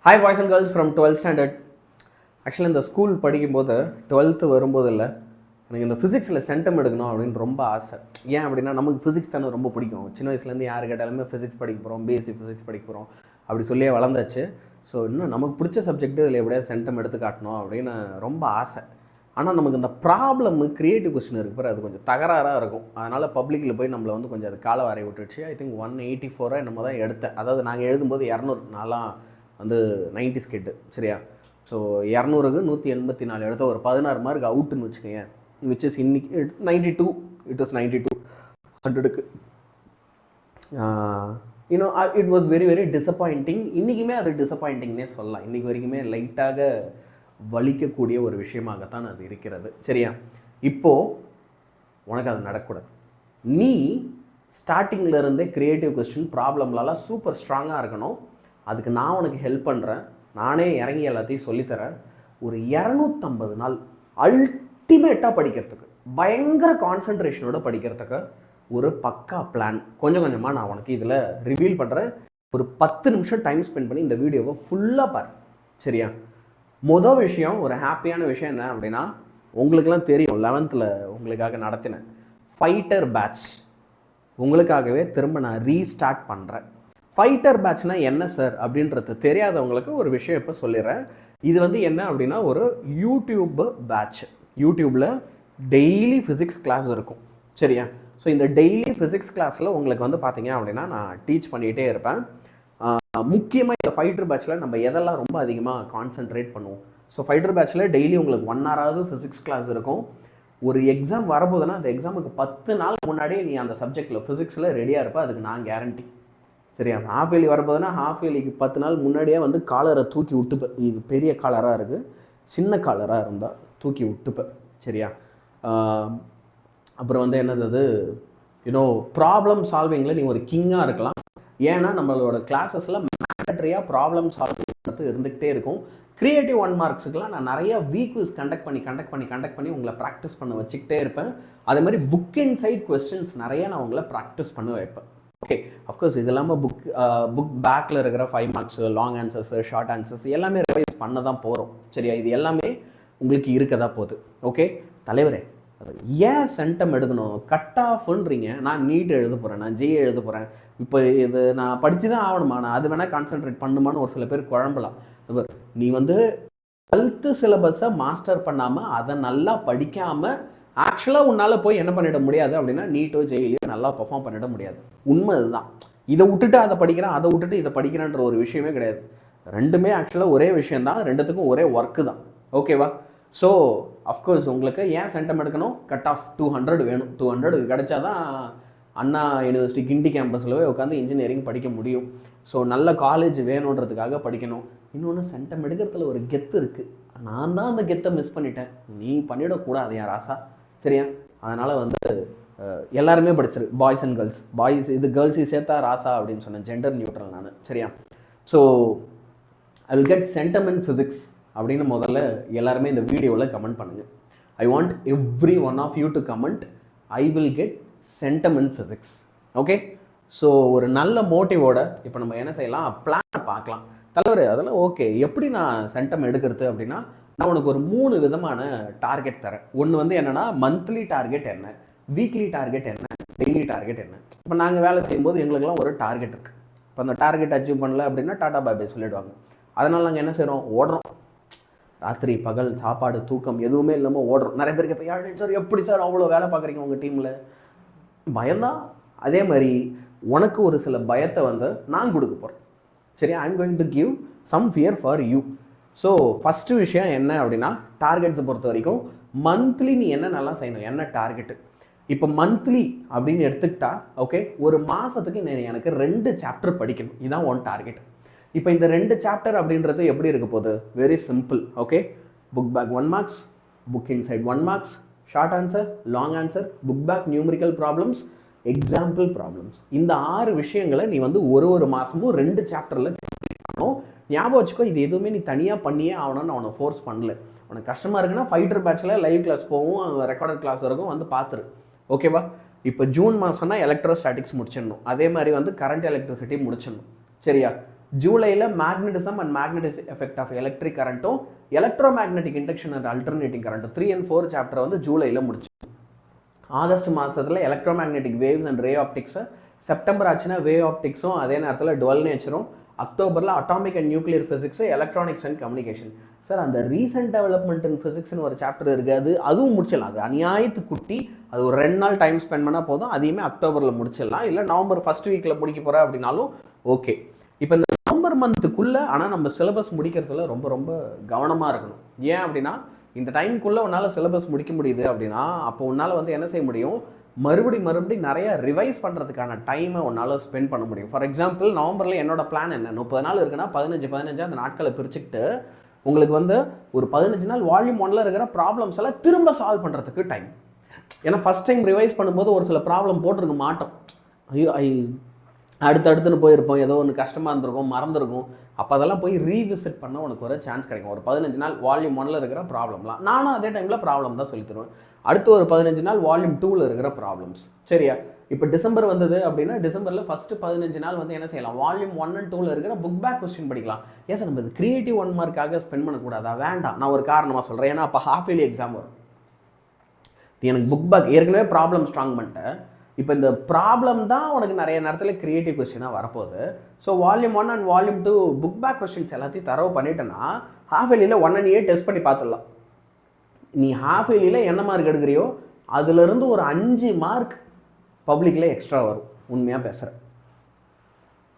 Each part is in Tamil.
Hi boys and girls from 12th standard. Actually இந்த ஸ்கூல் படிக்கும்போது 12th வரும்போது இல்லை, எனக்கு இந்த ஃபிசிக்ஸில் சென்டம் எடுக்கணும் அப்படின்னு ரொம்ப ஆசை. ஏன் அப்படின்னா நமக்கு ஃபிசிக்ஸ் தானே ரொம்ப பிடிக்கும். சின்ன வயசுலேருந்து யார் கேட்டாலுமே ஃபிசிக்ஸ் படிக்க போகிறோம், பிஎஸ்சி ஃபிசிக்ஸ் படிக்க போகிறோம் அப்படி சொல்லியே வளர்ந்தாச்சு. ஸோ இன்னும் நமக்கு பிடிச்ச சப்ஜெக்ட் இதில் எப்படியாவது சென்டம் எடுத்து காட்டணும் அப்படின்னு ரொம்ப ஆசை. ஆனால் நமக்கு இந்த ப்ராப்ளம் கிரியேட்டிவ் கொஸ்டின் இருக்குது, அது கொஞ்சம் தகராறாக இருக்கும். அதனால் பப்ளிக்கில் போய் நம்மளை வந்து கொஞ்சம் அது கால வரை விட்டுடுச்சு. ஐ திங்க் 184 நம்ம தான் எடுத்தேன். அதாவது நாங்கள் எழுதும்போது 200, நான்லாம் வந்து 90s கிட்டு சரியா. ஸோ 200க்கு 184 எடுத்த ஒரு 16 மார்க் அவுட்டுன்னு வச்சுக்கோங்க. விச் இஸ் இன்னைக்கு 92, இட் வாஸ் 92 100க்கு. You know it was very very disappointing. இன்றைக்குமே அது டிசப்பாயிண்டிங்னே சொல்லலாம். இன்றைக்கி வரைக்குமே லைட்டாக வலிக்கக்கூடிய ஒரு விஷயமாகத்தான் அது இருக்கிறது சரியா. இப்போது உனக்கு அது நடக்கக்கூடாது. நீ ஸ்டார்டிங்கில் இருந்தே க்ரியேட்டிவ் கொஸ்டின் ப்ராப்ளம்லாம் சூப்பர் ஸ்ட்ராங்காக இருக்கணும். அதுக்கு நான் உனக்கு ஹெல்ப் பண்ணுறேன். நானே இறங்கி எல்லாத்தையும் சொல்லித்தரேன். ஒரு 250 நாள் அல்டிமேட்டாக படிக்கிறதுக்கு, பயங்கர கான்சன்ட்ரேஷனோட படிக்கிறதுக்கு ஒரு பக்கா பிளான் கொஞ்சம் கொஞ்சமாக நான் உனக்கு இதில் ரிவீல் பண்ணுறேன். ஒரு 10 நிமிஷம் டைம் ஸ்பெண்ட் பண்ணி இந்த வீடியோவை ஃபுல்லாக பாரு சரியா. மொதல் விஷயம், ஒரு ஹாப்பியான விஷயம் என்ன அப்படின்னா, உங்களுக்கெல்லாம் தெரியும் 11th உங்களுக்காக நடத்தினேன் ஃபைட்டர் பேட்ச். உங்களுக்காகவே திரும்ப நான் ரீஸ்டார்ட் பண்ணுறேன். ஃபைட்டர் பேட்ச்னால் என்ன சார் அப்படின்றது தெரியாதவங்களுக்கு ஒரு விஷயம் இப்போ சொல்லிடுறேன். இது வந்து என்ன அப்படின்னா ஒரு யூடியூப் பேட்ச். யூடியூப்பில் டெய்லி ஃபிசிக்ஸ் கிளாஸ் இருக்கும் சரியா. ஸோ இந்த டெய்லி ஃபிசிக்ஸ் கிளாஸில் உங்களுக்கு வந்து பார்த்தீங்க அப்படின்னா நான் டீச் பண்ணிகிட்டே இருப்பேன். முக்கியமாக இந்த ஃபைட்டர் பேட்சில் நம்ம எதெல்லாம் ரொம்ப அதிகமாக கான்சென்ட்ரேட் பண்ணுவோம். ஸோ ஃபைட்டர் பேட்சில் டெய்லி உங்களுக்கு 1 ஹவராவது ஃபிசிக்ஸ் கிளாஸ் இருக்கும். ஒரு எக்ஸாம் வரப்போதுன்னா அந்த எக்ஸாமுக்கு 10 நாள் முன்னாடியே நீ அந்த சப்ஜெக்டில் ஃபிசிக்ஸில் ரெடியாக இருப்ப. அதுக்கு நான் கேரண்டி சரியா. ஹாஃப் இயர்லி வரப்போதுன்னா ஹாஃப் இயர்லிக்கு 10 நாள் முன்னாடியே வந்து காலரை தூக்கி விட்டுப்பேன். இது பெரிய காலராக இருக்குது, சின்ன காலராக இருந்தால் தூக்கி விட்டுப்பேன் சரியா. அப்புறம் வந்து என்னது அது யூனோ ப்ராப்ளம் சால்விங்கில் நீ ஒரு கிங்காக இருக்கலாம். ஏன்னா நம்மளோட கிளாஸஸில் மேண்டட்ரியாக ப்ராப்ளம் சால்விங் இருந்துகிட்டே இருக்கும். கிரியேட்டிவ் 1 மார்க்ஸுக்கெலாம் நான் நிறைய வீக்ஸ் கண்டக்ட் பண்ணி உங்களை ப்ராக்டிஸ் பண்ண வச்சுக்கிட்டே இருப்பேன். அதே மாதிரி புக் இன்சைட் கொஸ்டின்ஸ் நிறைய நான் உங்களை ப்ராக்டிஸ் பண்ண வைப்பேன். ஓகே, அஃப்கோர்ஸ் இது இல்லாமல் புக் பேக்கில் இருக்கிற 5 marks, long answers, short answers எல்லாமே ரிவைஸ் பண்ண தான் போகிறோம் சரியா. இது எல்லாமே உங்களுக்கு இருக்கதா போகுது. ஓகே தலைவரே, ஏன் சென்டம் எடுக்கணும், கட் ஆஃப்ன்றீங்க. நான் நீட் எழுத போகிறேன், நான் ஜே எழுத போகிறேன், இப்போ இது நான் படித்து தான் ஆகணுமா, நான் அது வேணால் கான்சென்ட்ரேட் பண்ணுமான்னு ஒரு சில பேர் குழம்பலாம். நீ வந்து 12th சிலபஸை மாஸ்டர் பண்ணாமல் அதை நல்லா படிக்காமல் ஆக்சுவலாக உன்னால் போய் என்ன பண்ணிட முடியாது அப்படின்னா நீட்டோ ஜெயிலையோ நல்லா பெர்ஃபார்ம் பண்ணிட முடியாது. உண்மை இதுதான். இதை விட்டுட்டு அதை படிக்கிறேன், அதை விட்டுட்டு இதை படிக்கிறேன்ற ஒரு விஷயமே கிடையாது. ரெண்டுமே ஆக்சுவலாக ஒரே விஷயந்தான், ரெண்டுத்துக்கும் ஒரே ஒர்க்கு தான். ஓகேவா. ஸோ அஃப்கோர்ஸ் உங்களுக்கு ஏன் சென்டம் எடுக்கணும், கட் ஆஃப் 200 வேணும். 200 கிடைச்சா தான் அண்ணா யூனிவர்சிட்டி கிண்டி கேம்பஸில் போய் உட்காந்து இன்ஜினியரிங் படிக்க முடியும். ஸோ நல்ல காலேஜ் வேணுன்றதுக்காக படிக்கணும். இன்னொன்று சென்டம் எடுக்கிறதுல ஒரு கெத்து இருக்குது. நான் தான் அந்த கெத்தை மிஸ் பண்ணிட்டேன், நீ பண்ணிடக்கூடாது யார் ராசா சரியா. அதனால் வந்து எல்லாருமே படிச்சிரு, பாய்ஸ் அண்ட் கேர்ள்ஸ். பாய்ஸ் இது கேர்ள்ஸையும் சேர்த்தா ராசா அப்படின்னு சொன்னேன், ஜெண்டர் நியூட்ரல் நான் சரியா. So I will get centum in physics அப்படின்னு முதல்ல எல்லாருமே இந்த வீடியோவில் கமெண்ட் பண்ணுங்கள். I want every one of you to comment I will get centum in physics. Okay, so ஒரு நல்ல மோட்டிவோட இப்போ நம்ம என்ன செய்யலாம், பிளானை பார்க்கலாம். தலைவர் அதெல்லாம் ஓகே, எப்படி நான் சென்டம் எடுக்கிறது அப்படின்னா நான் உனக்கு ஒரு 3 விதமான டார்கெட் தரேன். ஒன்று வந்து என்னென்னா மந்த்லி டார்கெட் என்ன, வீக்லி டார்கெட் என்ன, டெய்லி டார்கெட் என்ன. இப்போ நாங்கள் வேலை செய்யும்போது எங்களுக்குலாம் ஒரு டார்கெட் இருக்குது. இப்போ அந்த டார்கெட் அச்சீவ் பண்ணல அப்படின்னா டாடா பாய் சொல்லிடுவாங்க. அதனால் நாங்கள் என்ன செய்கிறோம், ஓடுறோம். ராத்திரி பகல் சாப்பாடு தூக்கம் எதுவுமே இல்லாமல் ஓடுறோம். நிறைய பேருக்கு இப்போ ஏழு சார் எப்படி சார் அவ்வளோ வேலை பார்க்குறீங்க உங்கள் டீமில், பயம்தான். அதே மாதிரி உனக்கு ஒரு சில பயத்தை வந்து நான் கொடுக்க போகிறேன் சரி. I am going to give some fear for you. So first விஷயம் என்ன அப்படின்னா, டார்கெட்ஸை பொறுத்த வரைக்கும் மந்த்லி நீ என்ன நல்லா செய்யணும், என்ன டார்கெட்டு. இப்போ மந்த்லி அப்படின்னு எடுத்துக்கிட்டா ஓகே, ஒரு மாதத்துக்கு எனக்கு 2 சாப்டர் படிக்கணும், இதுதான் ஒன் டார்கெட். இப்போ இந்த 2 சாப்டர் அப்படின்றது எப்படி இருக்க போகுது, very simple. Okay, book back 1 marks, book inside 1 marks, short answer, long answer, book back numerical problems, example problems. இந்த 6 விஷயங்களை நீ வந்து ஒரு மாதமும் 2 சாப்டரில் பண்ணணும். ஞாபகம் வச்சுக்கோ, இது எதுவுமே நீ தனியாக பண்ணியே ஆகணும்னு அவனை ஃபோர்ஸ் பண்ணல. உனக்கு கஷ்டமாக இருக்குன்னா ஃபைட்டர் பேட்சில் லைவ் கிளாஸ் போகும், ரெக்கார்டட் கிளாஸ் இருக்கும், வந்து பார்த்துரு. ஓகேவா. இப்போ ஜூன் மாதம்னா எலக்ட்ரோஸ்டாட்டிக்ஸ் முடிச்சிடணும். அதே மாதிரி வந்து கரண்ட் எலக்ட்ரிசிட்டி முடிச்சிடணும் சரியா. ஜூலையில் magnetism and magnetic effect of electric கரண்ட்டும் electro magnetic induction and alternating கரண்ட்டும் 3 and 4 சாப்டர் வந்து ஜூலையில் முடிச்சு. ஆகஸ்ட் மாதத்தில் electromagnetic waves and ray ஆப்டிக்ஸு, செப்டம்பர் ஆச்சுன்னா வேவ் ஆப்டிக்ஸும், அதே நேரத்தில் டுவெல் நேச்சரும், அக்டோபரில் அட்டாமிக் அண்ட் நியூக்ளியர் ஃபிசிக்ஸு, எலக்ட்ரானிக்ஸ் அண்ட் கம்யூனிகேஷன். சார் அந்த ரீசெண்ட் டெவலப்மெண்ட் இன் ஃபிசிக்ஸ்னு ஒரு சாப்டர் இருக்குது, அதுவும் முடிச்சிடலாம். அது அநியாயத்து குட்டி, அது ஒரு 2 நாள் டைம் ஸ்பெண்ட் பண்ணால் போதும். அதையுமே அக்டோபரில் முடிச்சிடலாம், இல்லை நவம்பர் ஃபர்ஸ்ட் வீக்கில் முடிக்க போகிறேன் அப்படின்னாலும் ஓகே. இப்போ இந்த நவம்பர் மந்த்துக்குள்ளே ஆனால் நம்ம சிலபஸ் முடிக்கிறதுல ரொம்ப ரொம்ப கவனமாக இருக்கணும். ஏன் அப்படின்னா இந்த டைமுக்குள்ளே உன்னால் சிலபஸ் முடிக்க முடியுது அப்படின்னா அப்போ உன்னால் வந்து என்ன செய்ய முடியும், மறுபடி நிறைய ரிவைஸ் பண்ணுறதுக்கான டைமை உன்னால் ஸ்பெண்ட் பண்ண முடியும். ஃபார் எக்ஸாம்பிள் நவம்பரில் என்னோட பிளான் என்ன, 30 நாள் இருக்குன்னா 15 அந்த நாட்களை பிரிச்சுக்கிட்டு உங்களுக்கு வந்து ஒரு 15 நாள் வால்யூம் 1ல் இருக்கிற ப்ராப்ளம்ஸ் எல்லாம் திரும்ப சால்வ் பண்ணுறதுக்கு டைம். ஏன்னா ஃபஸ்ட் டைம் ரிவைஸ் பண்ணும்போது ஒரு சில ப்ராப்ளம் போட்டிருக்க மாட்டோம், அடுத்தடுத்துன்னு போயிருப்போம், ஏதோ ஒன்று கஷ்டமாக இருந்திருக்கும், மறந்துருக்கும். அப்போ அதெல்லாம் போய் ரீவிசிட் பண்ண உனக்கு ஒரு சான்ஸ் கிடைக்கும். ஒரு 15 நாள் வால்யூம் 1ல் இருக்கிற ப்ராப்ளம்லாம் நானும் அதே டைமில் ப்ராப்ளம் தான் சொல்லி தருவேன். அடுத்து ஒரு 15 நாள் வால்யூம் 2ல் இருக்கிற ப்ராப்ளம்ஸ். சரியா? இப்போ டிசம்பர் வந்தது அப்படின்னா டிசம்பரில் ஃபஸ்ட்டு 15 நாள் வந்து என்ன செய்யலாம், வால்யூம் 1 and 2ல் இருக்கிற புக் பேக் கொஸ்டின் படிக்கலாம். ஏன் சார் நம்ம இது கிரியேட்டிவ் 1 மார்க்காக ஸ்பெண்ட் பண்ணக்கூடாதா? வேண்டாம், நான் ஒரு காரணமாக சொல்கிறேன். ஏன்னா அப்போ ஹாஃப் இயர்லி எக்ஸாம் வரும். எனக்கு புக் பேக் ஏற்கனவே ப்ராப்ளம் ஸ்ட்ராங் பண்ணிட்டேன், இப்போ இந்த ப்ராப்ளம் தான் உனக்கு நிறைய நேரத்தில் கிரியேட்டிவ் கொஸ்டினாக வரப்போகுது. So volume 1 and volume 2 book back questions எல்லாத்தையும் தரவு பண்ணிட்டேன்னா ஹாஃப் இயர்லியில் 1 and 8 டெஸ்ட் பண்ணி பார்த்துடலாம். நீ ஹாஃப் இயர்லியில் என்ன மார்க் எடுக்கிறியோ அதுலேருந்து ஒரு 5 மார்க் பப்ளிக்கில் எக்ஸ்ட்ரா வரும். உண்மையாக பேசுகிறேன்,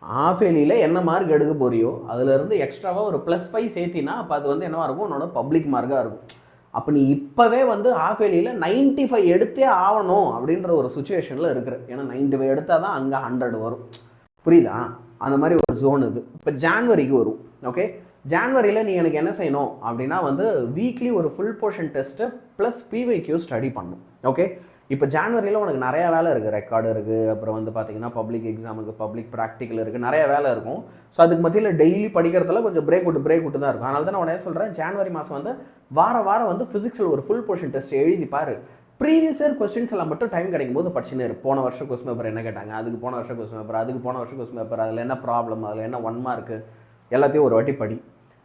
ஹாஃப் இயர்லியில் என்ன மார்க் எடுக்க போறியோ அதுலேருந்து எக்ஸ்ட்ராவாக ஒரு +5 சேர்த்தினா அப்போ அது வந்து என்னவாக இருக்கும், உன்னோட பப்ளிக் மார்க்காக இருக்கும். அப்போ நீ இப்போவே வந்து ஹாஃப் இயர்லியில் 95 எடுத்தே ஆகணும் அப்படின்ற ஒரு சுச்சுவேஷனில் இருக்கிற. ஏன்னா 95 எடுத்தால் தான் அங்கே 100 வரும். புரியுதா? அந்த மாதிரி ஒரு ஜோன் இது. இப்போ ஜான்வரிக்கு வரும். ஓகே, ஜான்வரியில் நீ எனக்கு என்ன செய்யணும் அப்படின்னா வந்து வீக்லி ஒரு full portion test plus PYQ study பண்ணணும். ஓகே, இப்போ ஜான்வரியில் உனக்கு நிறையா வேலை இருக்குது, ரெக்கார்டு இருக்குது, அப்புறம் வந்து பார்த்தீங்கன்னா பப்ளிக் எக்ஸாமுக்கு பப்ளிக் ப்ராக்டிக்கல் இருக்குது, நிறைய வேலை இருக்கும். ஸோ அதுக்கு மத்தியில் டெய்லி படிக்கிறதுல கொஞ்சம் பிரேக் விட்டு தான் இருக்கும். அதனால தான் நான் உடனே சொல்கிறேன், ஜான்வரி மாதம் வந்து வாரம் வந்து ஃபிசிக்ஸில் ஒரு ஃபுல் போர்ஷன் டெஸ்ட் எழுதி பாரு. ப்ரீவியஸ் இயர் கொஸ்டின்ஸ் எல்லாம் மட்டும் டைம் கிடைக்கும் போது படிச்சுன்னு இரு. போன வருஷம் கொஸ்டின் பேப்பர் என்ன கேட்டாங்க, அதுக்கு போன வருஷம் கொஸ்டின் பேப்பர், அதுக்கு போன வருஷம் கொஸ்டின் பேப்பர், அதில் என்ன ப்ராப்ளம், அதில் என்ன 1 மார்க்கு, எல்லாத்தையும் ஒரு வாட்டி படி.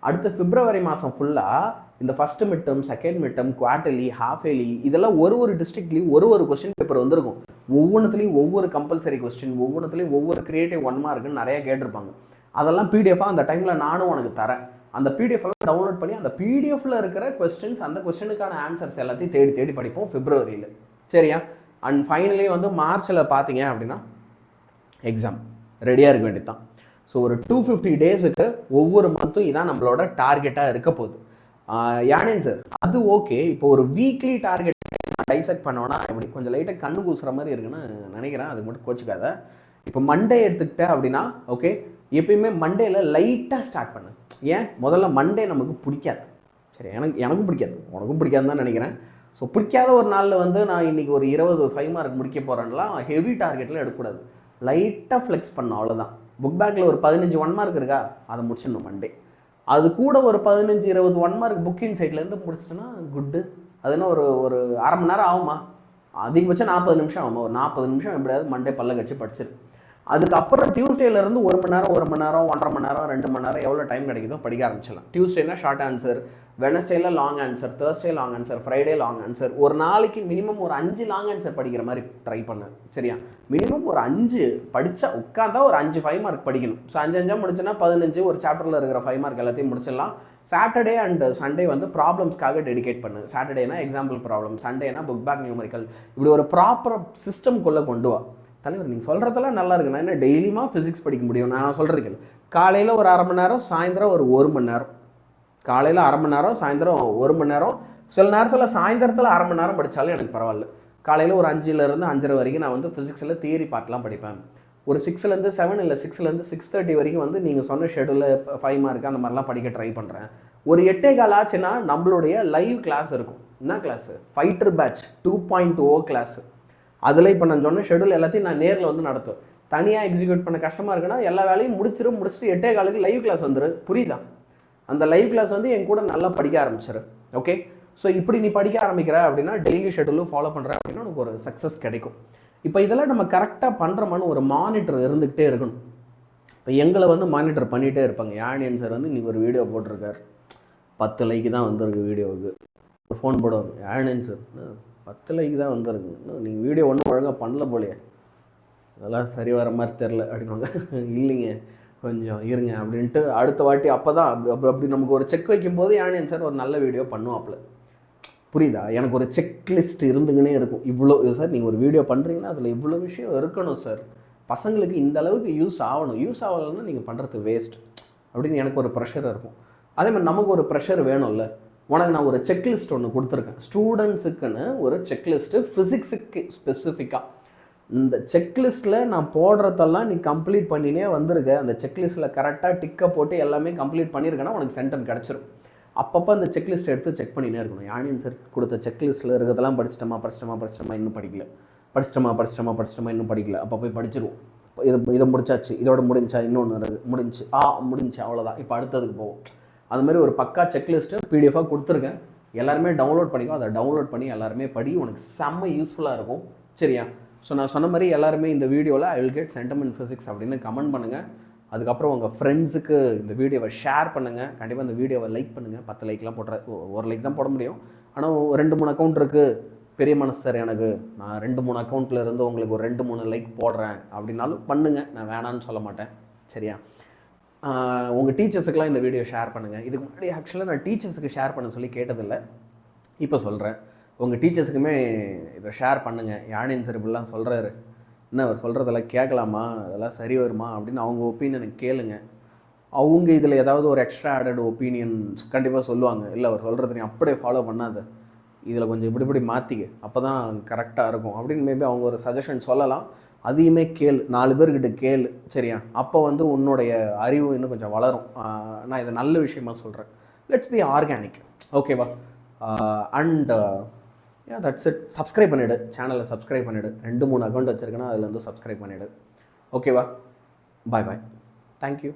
அடுத்து பிப்ரவரி மாதம் ஃபுல்லாக இந்த first mid term, second mid term, quarterly, half yearly இதெல்லாம் ஒரு டிஸ்ட்ரிக்ட்லேயும் ஒரு கொஸ்டின் பேப்பர் வந்திருக்கும். ஒவ்வொன்றுத்துலேயும் ஒவ்வொரு கம்பல்சரி கொஸ்டின், ஒவ்வொன்றுத்துலேயும் ஒவ்வொரு கிரியேட்டிவ் 1 மார்க்குன்னு நிறைய கேட்டிருப்பாங்க. அதெல்லாம் பிடிஎஃபாக அந்த டைமில் நானும் உனக்கு தரேன். அந்த பிடிஎஃப்லாம் டவுன்லோட் பண்ணி அந்த பிடிஎஃப்ல இருக்கிற கொஸ்டின்ஸ், அந்த கொஸ்டினுக்கான ஆன்சர்ஸ் எல்லாத்தையும் தேடி படிப்போம் பிப்ரவரியில். சரியா? அண்ட் ஃபைனலி வந்து மார்ச்சில் பார்த்தீங்க அப்படின்னா எக்ஸாம் ரெடியாக இருக்க வேண்டியது தான். ஸோ ஒரு 250 டேஸுக்கு ஒவ்வொரு மந்த்தும் இதான் நம்மளோட டார்கெட்டாக இருக்க போகுது. யானேன் சார் அது ஓகே. இப்போ ஒரு வீக்லி டார்கெட் டைசெக்ட் பண்ணோன்னா எப்படி கொஞ்சம் லைட்டாக கண்ணு கூசுற மாதிரி இருக்குன்னு நினைக்கிறேன், அதுக்கு மட்டும் கோச்சுக்காத. இப்போ மண்டே எடுத்துக்கிட்டேன் அப்படின்னா ஓகே, எப்பயுமே மண்டேல லைட்டாக ஸ்டார்ட் பண்ணு. ஏன் முதல்ல மண்டே நமக்கு பிடிக்காது. சரி, எனக்கும் பிடிக்காது, உனக்கும் பிடிக்காதுன்னு தான் நினைக்கிறேன். ஸோ பிடிக்காத ஒரு நாளில் வந்து நான் இன்றைக்கி ஒரு 5 மார்க் முடிக்க போகிறேன்லாம் ஹெவி டார்கெட்டில் எடுக்கக்கூடாது. லைட்டாக ஃப்ளெக்ஸ் பண்ணோம், அவ்வளோதான். புக் பேக்கில் ஒரு 15 1 மார்க் இருக்கா, அதை முடிச்சிடணும் மண்டே. அது கூட ஒரு 15-20 1 மார்க் புக்கிங் சைட்லேருந்து முடிச்சிட்டோன்னா குட்டு. அதுன்னா ஒரு அரை மணி நேரம் ஆகுமா, அதிகபட்சம் 40 நிமிஷம் ஆகுமா, ஒரு 40 நிமிஷம் எப்படியாவது மண்டே பல்ல கடிச்சு படிச்சிரு. அதுக்கப்புறம் டியூஸ்டேலேருந்து 1 மணி நேரம் 1.5 மணி நேரம் 2 மணி நேரம் எவ்வளோ டைம் கிடைக்குதோ படிக்க ஆரம்பிச்சிடலாம். டியூஸ்டேனா ஷார்ட் ஆன்சர், வெனஸ்டேல long answer, Thursday long answer, Friday long answer. ஒரு நாளைக்கு மினிமம் ஒரு 5 லாங் ஆன்சர் படிக்கிற மாதிரி ட்ரை பண்ணு. சரியா? மினிமம் ஒரு 5 படித்தா உட்காந்தா ஒரு 5 5 மார்க் படிக்கணும். ஸோ 5 முடிச்சுன்னா 15 ஒரு சாப்டரில் இருக்கிற 5 மார்க் எல்லாத்தையும் முடிச்சிடலாம். சாட்டர்டே அண்ட் சண்டே வந்து ப்ராப்ளம்ஸ்க்காக டெடிகேட் பண்ணு. சாட்டர்டேனா எக்ஸாம்பிள் ப்ராப்ளம், சண்டேனா புக் பேக் நியூமரிக்கல். இப்படி ஒரு ப்ராப்பர் சிஸ்டம்குள்ளே கொண்டு வா. தலைவர் நீங்கள் சொல்கிறதெல்லாம் நல்லா இருக்கு, நான் என்ன டெய்லியுமா ஃபிசிக்ஸ் படிக்க முடியும்? நான் சொல்கிறதுக்கு காலையில் ஒரு அரை மணி நேரம், சாயந்தரம் ஒரு 1 மணி நேரம். காலையில் அரை மணி நேரம், சாயந்தரம் 1 மணி நேரம். சில நேரத்தில் சாயந்தரத்தில் அரை மணி நேரம் படித்தாலும் எனக்கு பரவாயில்ல. காலையில் ஒரு 5லேருந்து 5:30 வரைக்கும் நான் வந்து ஃபிசிக்ஸில் தியரி பார்ட்லாம் படிப்பேன். ஒரு 6லேருந்து 7 இல்லை 6லேருந்து 6:30 வரைக்கும் வந்து நீங்கள் சொன்ன ஷெடியூலில் 5 மார்க்கு அந்த மாதிரிலாம் படிக்க ட்ரை பண்ணுறேன். ஒரு 8:15 ஆச்சுன்னா நம்மளுடைய லைவ் கிளாஸ் இருக்கும். என்ன கிளாஸு? Fighter batch 2.0 class. அதில் இப்போ நான் சொன்ன ஷெடியூல் எல்லாத்தையும் நான் நேரில் வந்து நடத்துவேன். தனியாக எக்ஸிக்யூட் பண்ண கஷ்டமாக இருக்குன்னா எல்லா வேலையும் முடிச்சுட்டு 8:15 லைவ் கிளாஸ் வந்துரு. புரியுதா? அந்த லைவ் கிளாஸ் வந்து என் கூட நல்லா படிக்க ஆரம்பிச்சிரு. ஓகே, ஸோ இப்படி நீ படிக்க ஆரம்பிக்கிற அப்படின்னா டெய்லி ஷெடியூலும் ஃபாலோ பண்ணுற அப்படின்னா உனக்கு ஒரு சக்ஸஸ் கிடைக்கும். இப்போ இதெல்லாம் நம்ம கரெக்டாக பண்ணுறோமான்னு ஒரு மானிட்டர் இருந்துக்கிட்டே இருக்கணும். இப்போ எங்களை வந்து மானிட்டர் பண்ணிகிட்டே இருப்பாங்க. யாழினியன் சார் வந்து இன்றைக்கி ஒரு வீடியோ போட்டிருக்கார், 10 லைக்கு தான் வந்திருக்கு வீடியோவுக்கு. ஒரு ஃபோன் போடுவாங்க, யாழினியன் சார் 10 லைக்கு தான் வந்திருக்கு, நீங்கள் வீடியோ ஒன்றும் ஒழுங்காக பண்ணல போலையே, அதெல்லாம் சரி வர மாதிரி தெரில அப்படின்வாங்க. இல்லைங்க கொஞ்சம் இருங்க அப்படின்ட்டு அடுத்த வாட்டி அப்போ தான் அப்படி நமக்கு ஒரு செக் வைக்கும்போது யாழினியன் சார் ஒரு நல்ல வீடியோ பண்ணுவாப்புல. புரியுதா? எனக்கு ஒரு செக்லிஸ்ட் இருந்துங்கன்னே இருக்கும். இவ்வளோ சார் நீங்கள் ஒரு வீடியோ பண்ணுறீங்கன்னா அதில் இவ்வளோ விஷயம் இருக்கணும் சார், பசங்களுக்கு இந்த அளவுக்கு யூஸ் ஆகணும், யூஸ் ஆகலைன்னா நீங்கள் பண்ணுறது வேஸ்ட் அப்படின்னு எனக்கு ஒரு ப்ரெஷர் இருக்கும். அதே மாதிரி நமக்கு ஒரு ப்ரெஷர் வேணும்ல. உனக்கு நான் ஒரு செக்லிஸ்ட் ஒன்று கொடுத்துருக்கேன், ஸ்டூடெண்ட்ஸுக்குன்னு ஒரு செக்லிஸ்ட்டு, ஃபிசிக்ஸுக்கு ஸ்பெசிஃபிக்காக. இந்த செக்லிஸ்ட்டில் நான் போடுறதெல்லாம் நீ கம்ப்ளீட் பண்ணினே வந்திருக்க, அந்த செக்லிஸ்ட்டில் கரெக்டாக டிக்கை போட்டு எல்லாமே கம்ப்ளீட் பண்ணியிருக்கேன்னா உனக்கு சென்டம் கிடச்சிரும். அப்பப்போ அந்த செக்லிஸ்ட் எடுத்து செக் பண்ணினே இருக்கணும். யாழினியன் சார் கொடுத்த செக்லிஸ்ட்டில் இருக்கிறதெல்லாம் படிச்சிட்டோமா இன்னும் படிக்கல, படிச்சிட்டோமா இன்னும் படிக்கல, அப்போ போய் படிச்சிருவோம். இதை முடிச்சாச்சு, இதோட முடிஞ்சா இன்னொன்று முடிஞ்சு முடிஞ்சு அவ்வளோதான், இப்போ அடுத்ததுக்கு போவோம். அது மாதிரி ஒரு பக்கா செக்லிஸ்ட்டு பிடிஎஃபாக கொடுத்துருக்கேன், எல்லாருமே டவுன்லோட் பண்ணிக்கோ. அதை டவுன்லோட் பண்ணி எல்லாருமே படி, உனக்கு செம்ம யூஸ்ஃபுல்லாக இருக்கும். சரியா? ஸோ நான் சொன்ன மாதிரி எல்லாருமே இந்த வீடியோவில் ஐ will get centum in physics அப்படின்னு கமெண்ட் பண்ணுங்கள். அதுக்கப்புறம் உங்கள் ஃப்ரெண்ட்ஸுக்கு இந்த வீடியோவை ஷேர் பண்ணுங்கள். கண்டிப்பாக இந்த வீடியோவை லைக் பண்ணுங்கள். 10 லைக்லாம் போடுற, ஒரு லைக் தான் போட முடியும், ஆனால் 2-3 அக்கௌண்ட் இருக்குது, பெரிய மனசு சார் எனக்கு, நான் 2-3 அக்கௌண்ட்டில் இருந்து உங்களுக்கு ஒரு 2-3 லைக் போடுறேன் அப்படின்னாலும் பண்ணுங்கள், நான் வேணான்னு சொல்ல மாட்டேன். சரியா? உங்கள் டீச்சர்ஸுக்கெலாம் இந்த வீடியோ ஷேர் பண்ணுங்கள். இதுக்கு முன்னாடி ஆக்சுவலாக நான் டீச்சர்ஸுக்கு ஷேர் பண்ண சொல்லி கேட்டதில்லை, இப்போ சொல்கிறேன். உங்கள் டீச்சர்ஸுக்குமே இதை ஷேர் பண்ணுங்கள். யாழினியன் சார் இப்படிலாம் சொல்கிறாரு, என்ன அவர் சொல்கிறதெல்லாம் கேட்கலாமா, அதெல்லாம் சரி வருமா அப்படின்னு அவங்க ஒப்பீனியனுக்கு கேளுங்க. அவங்க இதில் ஏதாவது ஒரு எக்ஸ்ட்ரா ஆடட் ஒப்பீனியன்ஸ் கண்டிப்பாக சொல்லுவாங்க. இல்லை அவர் சொல்கிறது நீ அப்படியே ஃபாலோ பண்ணாத, இதில் கொஞ்சம் இப்படி மாற்றிக்க, அப்போ தான் கரெக்டாக இருக்கும் அப்படின்னு மேபி அவங்க ஒரு சஜஷன் சொல்லலாம். அதையுமே கேளு, 4 பேர்கிட்ட கேளு. சரியா? அப்போ வந்து உன்னுடைய அறிவு இன்னும் கொஞ்சம் வளரும். நான் இதை நல்ல விஷயமா சொல்கிறேன். Let's be organic. ஓகேவா? And that's it. சப்ஸ்கிரைப் பண்ணிவிடு, சேனலை சப்ஸ்கிரைப் பண்ணிவிடு. 2-3 அக்கௌண்ட் வச்சுருக்கேன்னா அதில் வந்து சப்ஸ்கிரைப் பண்ணிவிடு. ஓகேவா? பாய். தேங்க்யூ.